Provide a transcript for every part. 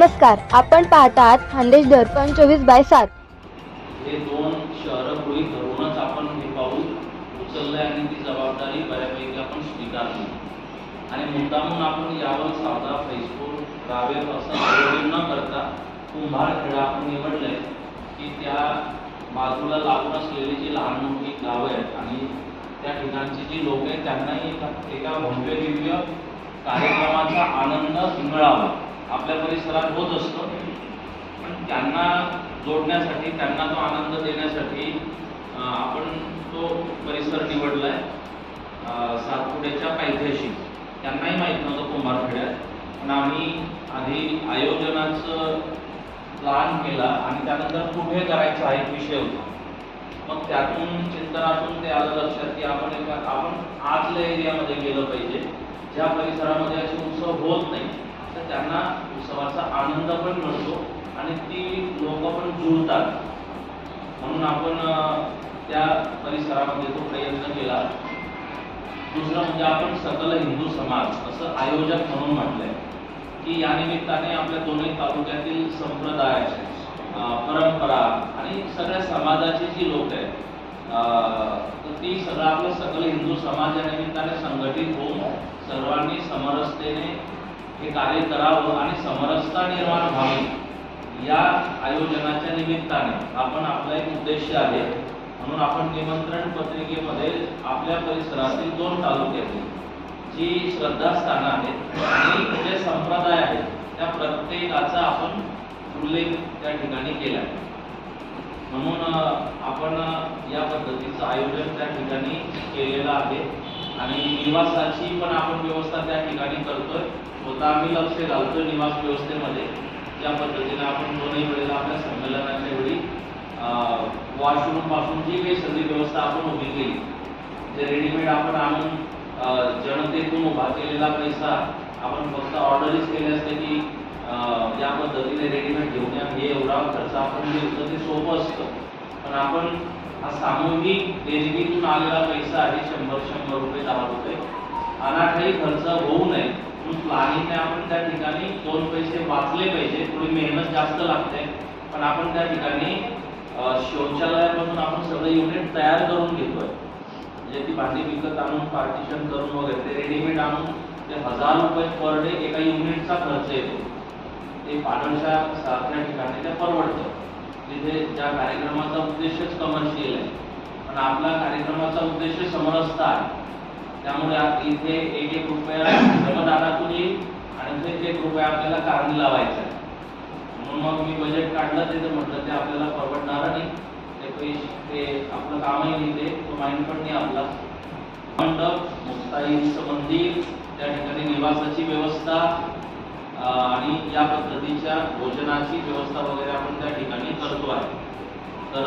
नमस्कार, आपण पाहतात खानदेश दर्पण 24/7. हे दोन शहरं गृहीत धरूनच आपण हे पाऊल उचललंय आणि ती जबाबदारी बऱ्यापैकी आपण स्वीकारली आणि मुद्दामून आपण यावर सावधा फैसपूर रावेत असं आयोजन न करता कुंभारखेडा आपण निवडलंय की त्या बाजूला लागून असलेली जी लहान मोठी गावं आहेत आणि त्या ठिकाणची जी लोक आहेत त्यांनाही एका भव्य दिव्य कार्यक्रमाचा आनंद मिळावा आपल्या परिसरात होत असतो, पण त्यांना जोडण्यासाठी त्यांना तो आनंद देण्यासाठी आपण तो परिसर निवडलाय सातपुड्याच्या पायथ्याशी. त्यांनाही माहीत नव्हतं कुंभारखेड्यात, पण आम्ही आधी आयोजनाचं प्लॅन केला आणि त्यानंतर कुठे करायचा हा एक विषय होता. मग त्यातून चिंतनातून ते आलं लक्षात की आपण आतल्या एरियामध्ये गेलं पाहिजे, ज्या परिसरामध्ये असे उत्सव होत नाही तर त्यांना उत्सवाचा आनंद पण मिळतो आणि ती लोक पण जुळतात. म्हणून आपण त्या परिसरामध्ये तो प्रयत्न केला. दुसरं म्हणजे आपण सकल हिंदू समाज असं आयोजक म्हणून म्हटलंय की या निमित्ताने आपल्या दोन्ही तालुक्यातील संप्रदाय, परंपरा आणि सगळ्या समाजाची जी लोक आहेत तर ती सगळं आपलं सकल हिंदू समाज या निमित्ताने संघटित होऊन सर्वांनी समरसतेने हे कार्य करावं आणि समरसता निर्माण व्हावी या आयोजनाच्या निमित्ताने आपण आपला एक उद्देश आहे. म्हणून आपण निमंत्रण पत्रिकेमध्ये आपल्या परिसरातील 2 तालुक्यातील जी श्रद्धास्थानं आहेत आणि जे संप्रदाय आहेत त्या प्रत्येकाचा आपण उल्लेख त्या ठिकाणी केला. म्हणून आपण या पद्धतीचं आयोजन त्या ठिकाणी केलेलं आहे आणि निवासाची पण आपण व्यवस्था त्या ठिकाणी करतोय. स्वतः आम्ही लक्ष घालतोय निवास व्यवस्थेमध्ये. ज्या पद्धतीने आपण दोन्ही वेळेला आपल्या संमेलनाच्या वेळी वॉशरूम पासून जी काही सगळी व्यवस्था आपण उभी केली, जे रेडीमेड आपण आणून जनतेतून उभा केलेला पैसा आपण फक्त ऑर्डरच केले असते की या पद्धतीने रेडीमेड घेऊन या, हे एवढा खर्च आपण घेतलं ते सोपं असतं. पण आपण हा सामूहिक देणगीतून आलेला पैसा आहे 100 रुपये 10 रुपये अनाठाई खर्च होऊ नये म्हणून प्लॅनिंगने आपण त्या ठिकाणी 2 पैसे वाचले पाहिजे. थोडी मेहनत जास्त लागते, पण आपण त्या ठिकाणी शौचालयापासून आपण सगळे युनिट तयार करून घेतोय. म्हणजे ती भांडी विकत आणून पार्टिशन करून वगैरे ते रेडीमेड आणून ते 1000 रुपये पर डे एका युनिटचा खर्च येतो. ते पाडळशा सारख्या ठिकाणी ते परवडतं तिथे ज्या कार्यक्रमाचा उद्देशच कमर्शियल आहे, पण आपला कार्यक्रमाचा उद्देश समरसता आहे. त्यामुळे इथे 1 रुपया श्रमदानातून येईल आणि ते 1 रुपया आपल्याला कारणी लावायचा आहे. म्हणून मग मी बजेट काढलं ते म्हटलं ते आपल्याला परवडणार नाही, ते पैसे ते आपलं कामही नाही, ते तो माइंड पण नाही आपला. मंडप, मुक्ताईचं मंदिर, त्या ठिकाणी निवासाची व्यवस्था आणि या पद्धतीच्या भोजनाची व्यवस्था वगैरे आपण त्या ठिकाणी करतो आहे. तर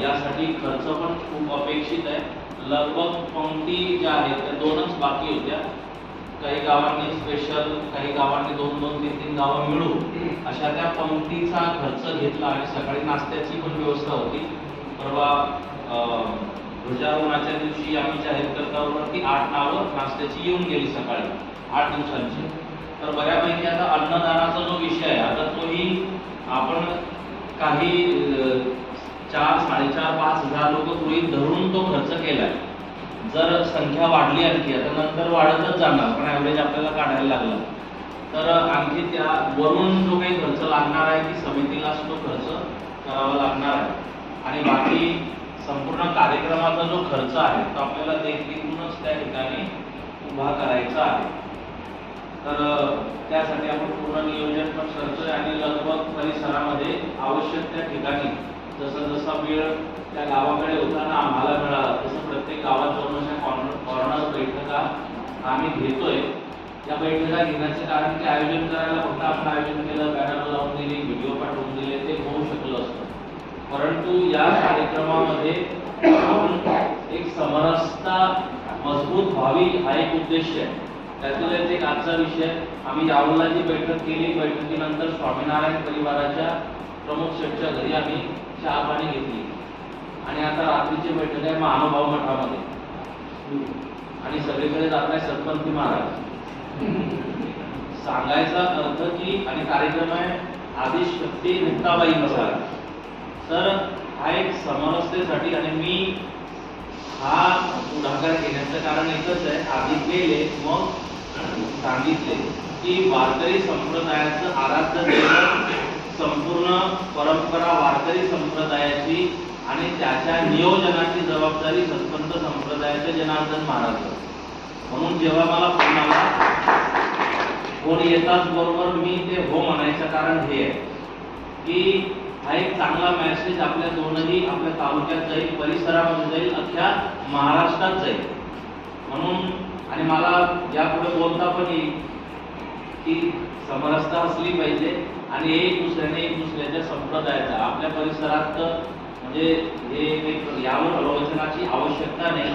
यासाठी खर्च पण खूप अपेक्षित आहे. लगभग पंक्ती ज्या आहेत त्या 2च बाकी होत्या. काही गावांनी स्पेशल, काही गावांनी 2-2, 3-3 गावं मिळून अशा त्या पंक्तीचा खर्च घेतला आणि सकाळी नाश्त्याची पण व्यवस्था होती. परवा ध्वजारोहणाच्या दिवशी आम्ही जाहीर करतावरती 8 नावं नाश्त्याची येऊन गेली सकाळी 8 दिवसांची. तर बऱ्यापैकी आता अन्नदानाचा जो विषय आहे आता तोही आपण काही 4-4,500 लोक गृहीत धरून तो खर्च केलाय. जर संख्या वाढली आणखी आता नंतर वाढतच जाणार, पण ॲव्हरेज आपल्याला काढायला लागला तर आणखी त्या वरून जो काही खर्च लागणार आहे की समितीलाच तो खर्च करावा लागणार आहे. आणि बाकी संपूर्ण कार्यक्रमाचा जो खर्च आहे तो आपल्याला देखीलच त्या ठिकाणी उभा करायचा आहे. तर त्यासाठी आपण पूर्ण नियोजन पण करतोय आणि लगभग परिसरामध्ये आवश्यक त्या ठिकाणी जसा वेळ त्या गावाकडे होता ना आम्हाला मिळाला तसं प्रत्येक गावात जाऊन अशा कॉर्नर बैठका आम्ही घेतोय. या बैठका घेण्याचे कारण की आयोजन करायला फक्त आपण आयोजन केलं, बॅनर लावून दिली, व्हिडिओ पाठवून दिले, ते होऊ शकलं असतं. परंतु या कार्यक्रमामध्ये आपण एक समरसता मजबूत व्हावी हा एक उद्देश आहे. त्यातून एक आजचा विषय आम्ही यावलला जी बैठक केली, बैठकीनंतर स्वामीनारायण परिवाराच्या प्रमुख शेठच्या घरी आम्ही चहा पाणी घेतली आणि आता रात्रीची बैठक आहे महानुभाव मठामध्ये आणि सगळीकडे जात आहे सरपंच महाराज. सांगायचा अर्थ की आणि कार्यक्रम आहे आदिशक्ती मुक्ताबाई मसाला. तर हा एक समरसतेसाठी आणि मी हा पुढाकार घेण्याचं कारण एकच आहे. आधी केले मग सांगितले की वारकरी संप्रदायाचं आराध्य दैवत, संपूर्ण परंपरा वारकरी संप्रदायाची आणि त्याच्या नियोजनाची जबाबदारी सत्पंथ संप्रदायाचे जनार्दन महाराज. म्हणून जेव्हा मला फोन आला, फोन येताच बरोबर मी ते हो म्हणायचं कारण हे आहे की हा एक चांगला मेसेज आपल्या दोनही आपल्या तालुक्यात जाईल, परिसरामध्ये जाईल, अख्ख्या महाराष्ट्रात जाईल. म्हणून आणि मला यापुढे बोलता पण येईल की समरसता असली पाहिजे आणि एक दुसऱ्याच्या संप्रदायाचा आपल्या परिसरात म्हणजे हे एक यावर आलोचनाची आवश्यकता नाही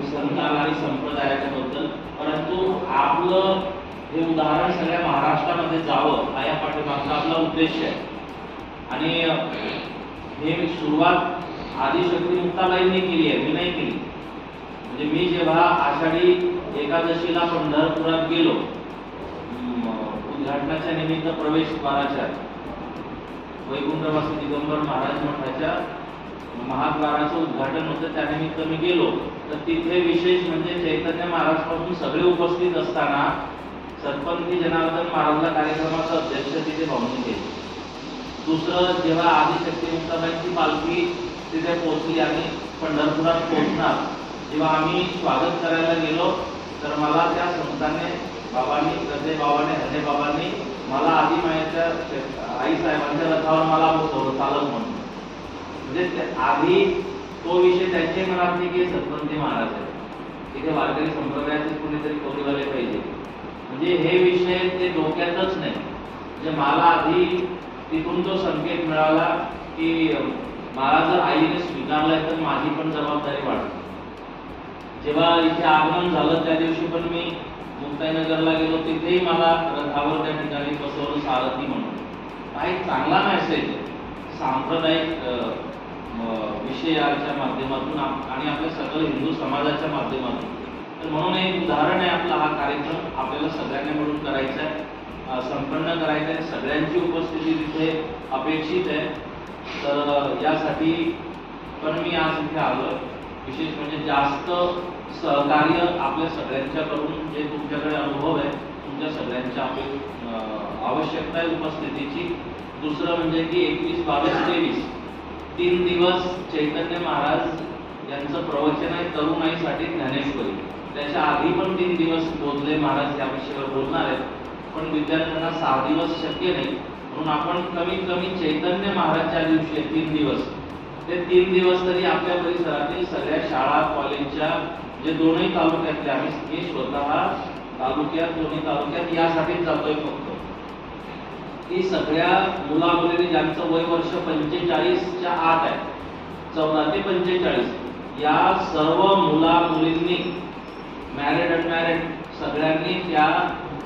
संतान आणि संप्रदायाच्या बद्दल, परंतु आपलं हे उदाहरण सगळ्या महाराष्ट्रामध्ये जावं हा या पाठीमागचा आपला उद्देश आहे. आणि हे सुरुवात आदिशक्ती मुक्ताबाईंनी केली आहे, मी नाही केली. म्हणजे मी जेव्हा आषाढी एकादशीला पंढरपुरात गेलो उद्घाटनाच्या निमित्त प्रवेशद्वाराच्या वैकुंठवासी दिगंबर महाराज मठाच्या महाद्वाराचं उद्घाटन होतं, त्यानिमित्त मी गेलो. तर तिथे विशेष म्हणजे चैतन्य महाराज पासून सगळे उपस्थित असताना सत्पंथी जनार्दन महाराजला कार्यक्रमाचं अध्यक्ष तिथे पाहुणे केले. दुसरं, जेव्हा आदिशक्ती मुक्ताबाईंची पालखी तिथे पोहोचली आणि पंढरपुरात पोहोचणार, जेव्हा आम्ही स्वागत करायला गेलो तर मला त्या संतांनी बाबांनी गजे बाबांनी हजे बाबांनी मला आधी माझ्या आई साहेबांच्या रथावर मला बसवलं चालत म्हणून. म्हणजे आधी तो विषय त्यांच्या मनात नाही की सत्पंथी महाराज आहे, तिथे वारकरी संप्रदायाचे कोणीतरी कौलीवाले पाहिजे. म्हणजे हे विषय ते डोक्यातच नाही. म्हणजे मला आधी तिथून तो संकेत मिळाला की मला जर आईने स्वीकारलाय तर माझी पण जबाबदारी वाढते. जेव्हा इथे आगमन झालं त्या दिवशी पण मी मुक्ताईनगरला गेलो, तिथेही मला रथावर त्या ठिकाणी बसवलं सारथी म्हणून. हा एक चांगला मेसेज आहे सांप्रदायिक विषयाच्या माध्यमातून आणि आपल्या सगळं हिंदू समाजाच्या माध्यमातून. तर म्हणून एक उदाहरण आहे आपला हा कार्यक्रम आपल्याला सगळ्यांनी मिळून करायचा आहे, संपन्न करायचं आहे. सगळ्यांची उपस्थिती तिथे अपेक्षित आहे. तर यासाठी पण मी आज इथे आलो. विशेष म्हणजे जास्त सहकार्य आपल्या सगळ्यांच्याकडून जे तुमच्याकडे अनुभव आहे, तुमच्या सगळ्यांच्या आवश्यकता आहे उपस्थितीची. दुसरं म्हणजे की 21, 22, 23 3 दिवस चैतन्य महाराज यांचं प्रवचन आहे तरुणाईसाठी ज्ञानेश्वरी. त्याच्या आधी पण 3 दिवस बोधले महाराज या विषयावर बोलणार आहेत, पण विद्यार्थ्यांना 6 दिवस शक्य नाही. म्हणून आपण कमीत कमी चैतन्य महाराज ज्या दिवशी 3 दिवस ते 3 दिवस तरी आपल्या परिसरातील सगळ्या शाळा कॉलेजच्या जे दोन्ही तालुक्यातले आम्ही स्वतः तालुक्यात दोन्ही तालुक्यात यासाठीच जातोय फक्त की सगळ्या मुला मुलींनी ज्यांचं वय वर्ष 45च्या आत आहे 14 ते 45 या सर्व मुला मुलींनी मॅरिड अनमॅरिड सगळ्यांनी त्या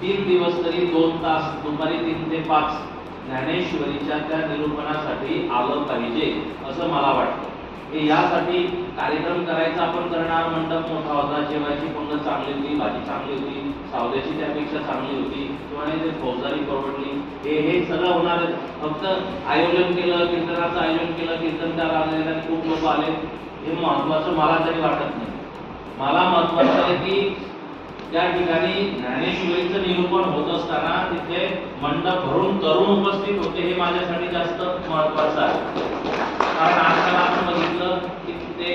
3 दिवस तरी 2 तास दुपारी 3 ते 5 ज्ञानेश्वरीच्या त्या निरूपणासाठी आलं पाहिजे असं मला वाटतं. हे यासाठी कार्यक्रम करायचा आपण करणार. मंडप मोठा होता, जेवायची पंगत चांगली होती, भाजी चांगली होती, सावल्याची त्यापेक्षा चांगली होती किंवा ते फौजदारी परवडली, हे सगळं होणार. फक्त आयोजन केलं, कीर्तनाचं आयोजन केलं, कीर्तनकार आले, खूप लोक आले, हे महत्वाचं मला तरी वाटत नाही. मला महत्वाचं आहे की त्या ठिकाणी ज्ञानेश्वरीचं निरूपण होत असताना तिथे मंडप भरून तरुण उपस्थित होते, हे माझ्यासाठी जास्त महत्वाचं आहे. कारण आजकाल आपण बघितलं की ते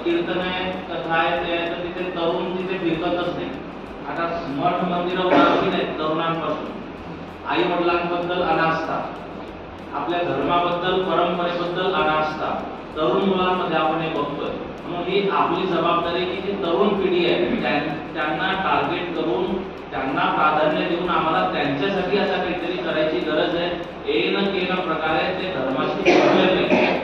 कीर्तन आहे, कथा आहे, ते आहे, तर तिथे तरुण तिथे फिरकतच नाही. आता मठ मंदिरं उदाहरण आहेत तरुणांपासून. आई वडिलांबद्दल अनास्था, आपल्या धर्माबद्दल परंपरेबद्दल अनास्था तरुण मुलांमध्ये आपण हे बघतोय. म्हणून ही आपली जबाबदारी की जी तरुण पिढी आहे त्यांना टार्गेट करून त्यांना प्राधान्य देऊन आम्हाला त्यांच्यासाठी आता काहीतरी करायची गरज आहे. येणं केलं प्रकारे ते धर्माशी जोडले नाही.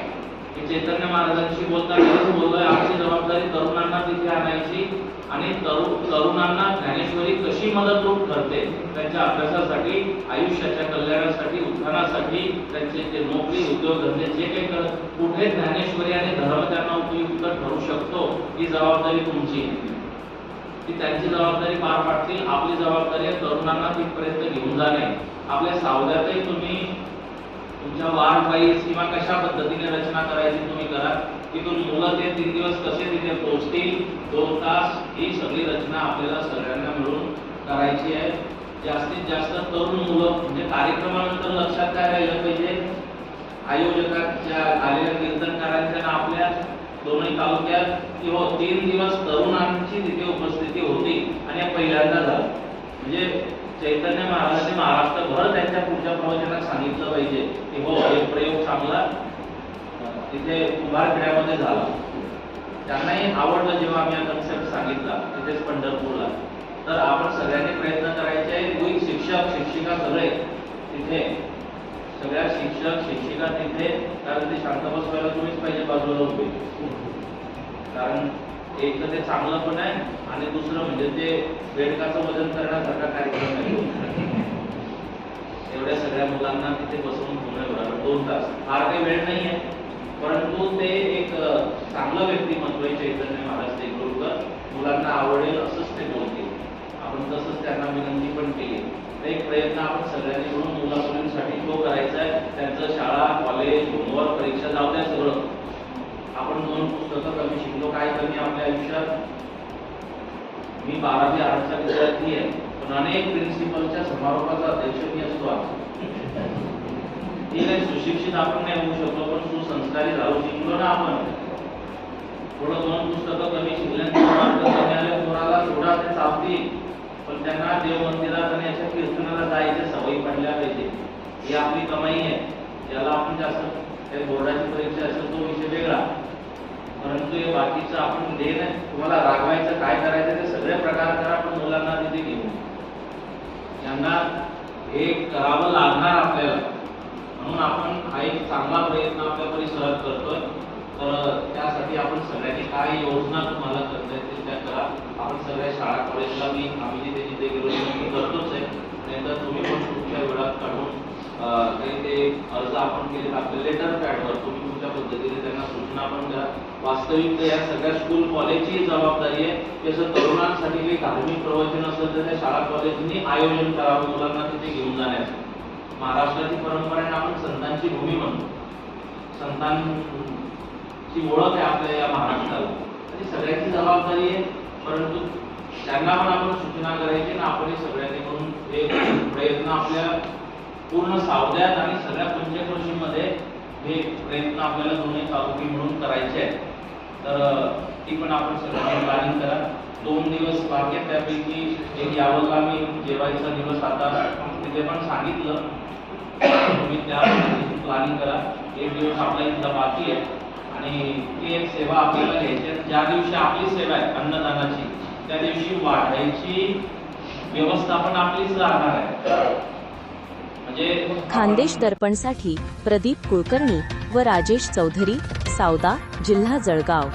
चैतन्य महाराजांशी बोलताना बोललोय आमची जबाबदारी तरुणांना तिथे आणायची आणि तरुणांना ज्ञानेश्वरी कशी मदतरूप ठरते त्यांच्या अभ्यासासाठी, आयुष्याच्या कल्याणासाठी, उत्थानासाठी, त्यांचे जे नोकरी उद्योगधंदे जे काही करत कुठे ज्ञानेश्वरी आणि धर्म त्यांना उपयुक्त ठरू शकतो ही जबाबदारी तुमची. ती त्यांची जबाबदारी पार पाडतील. आपली जबाबदारी आहे तरुणांना तिथपर्यंत घेऊन जाणे. आपल्या सावध्यातही तुम्ही तुमच्या वार्ड वाईज किंवा कशा पद्धतीने रचना करायची तुम्ही करा. तिथून मुलं ते 3 दिवस कसे तिथे पोहोचतील, 2 तास, ही सगळी रचना आपल्याला सगळ्यांना मिळून करायची आहे. जास्तीत जास्त तरुण मुलं म्हणजे कार्यक्रमानंतर लक्षात काय राहिलं पाहिजे, आयोजकांच्या आलेल्या कीर्तनकारांच्या आपल्या दोन्ही तालुक्यात की हो 3 दिवस तरुणांची तिथे उपस्थिती होती आणि पहिल्यांदा झालं. म्हणजे चैतन्य महाराजांनी महाराष्ट्रभर त्यांच्या पुढच्या प्रवचनात सांगितलं पाहिजे की हो एक प्रयोग चांगला तिथे उभारखेड्यामध्ये झाला. त्यांनाही आवडलं जेव्हा आम्ही हा कन्सेप्ट सांगितला तिथेच पंढरपूरला. तर आपण सगळ्यांनी प्रयत्न करायचे आहे. शिक्षक शिक्षिका सगळे तिथे, सगळ्या शिक्षक शिक्षिका तिथे, कारण ते शांत बसवायला तुम्हीच पाहिजे बाजूला उभे. कारण एक तर ते चांगलं पण आहे आणि दुसरं म्हणजे ते बेडकाचं वजन करण्यासारखा कार्यक्रम आहे. एवढ्या सगळ्या मुलांना तिथे बसवून होणं 2 तास फार काही वेळ नाही आहे, परंतु ते एक चांगलं व्यक्तिमत्व आहे चैतन्य महाराज देगलूरकर. मुलांना आवडेल असंच ते बोलतील. आपण तसंच त्यांना विनंती पण केली. तर एक प्रयत्न आपण सगळ्यांनी मिळून मुला-मुलींसाठी तो करायचा आहे. त्यांचं शाळा, कॉलेज, होमवर्क, परीक्षा जाऊ द्या सगळं. आपण 2 पुस्तकं कमी शिकलो, काय कमी आपल्या आयुष्यात. मी 12वी आर्टचा विद्यार्थी आहे, पण अनेक प्रिन्सिपलच्या समारोपाचा अध्यक्ष मी असतो. ठीक आहे, सुशिक्षित आपण नाही होऊ शकलो, पण सुसंस्कारी झालो, शिकलो ना आपण. थोडं 2 पुस्तकं कमी शिकल्यानंतर कोणाला सोडा ते चालतील, पण त्यांना देव मंदिरात आणि याच्या कीर्तनाला जायच्या सवयी पडल्या पाहिजे. ही आपली कमाई आहे. ज्याला आपण जास्त बोर्डाची परीक्षा असेल तो विषय वेगळा, परंतु हे बाकीचं आपण दे नाही. तुम्हाला रागवायचं काय करायचं ते सगळे प्रकार करा, पण मुलांना तिथे घेऊन यांना हे करावं लागणार आपल्याला. म्हणून आपण हा एक चांगला प्रयत्न आपल्या परिसरात करतोय. तर त्यासाठी आपण सगळ्यांनी काय योजना तुम्हाला करता येतील त्या करा. आपण सगळ्या शाळा कॉलेजला आम्ही जिथे जिथे गेलो मी करतोच आहे. नंतर तुम्ही पण तुमच्या वेळात काढून काही ते अर्ज आपण केले आपल्या लेटर पॅडवर तुम्ही तुमच्या पद्धतीने त्यांना सूचना पण द्या. वास्तविक या सगळ्या स्कूल कॉलेजची जबाबदारी आहे की असं तरुणांसाठी काही धार्मिक प्रवचन असेल तर त्या शाळा कॉलेजनी आयोजन करावं मुलांना तिथे घेऊन जाण्याचं. महाराष्ट्राची परंपरेने आपण संतांची भूमी म्हणतो. संतांची ओळख आहे आपल्या या महाराष्ट्राला. ती सगळ्यांची जबाबदारी आहे, परंतु त्यांना पण आपण सूचना करायची ना आपण सगळ्यांनी म्हणून हे प्रयत्न आपल्या पूर्ण सावध्यात आणि सगळ्या पंचक्रोशीमध्ये हे प्रयत्न आपल्याला दोन्ही तालुके मिळून करायचे आहेत. तर ती पण आपण सगळ्यांनी प्लॅनिंग करा. 2 दिवस बाकी आहेत, त्यापैकी एक यावंला मी जेवायचा दिवस आता तिथे पण सांगितलं. तुम्ही त्या पद्धतीची प्लॅनिंग करा. 1 दिवस आपला इथला बाकी आहे आणि ती एक सेवा आपल्याला घ्यायची आहे. ज्या दिवशी आपली सेवा आहे अन्नदानाची त्या दिवशी वाढायची व्यवस्था पण आपलीच राहणार आहे. खानदेश दर्पणसाठी प्रदीप कुलकर्णी व राजेश चौधरी, सावदा, जिल्हा जळगाव.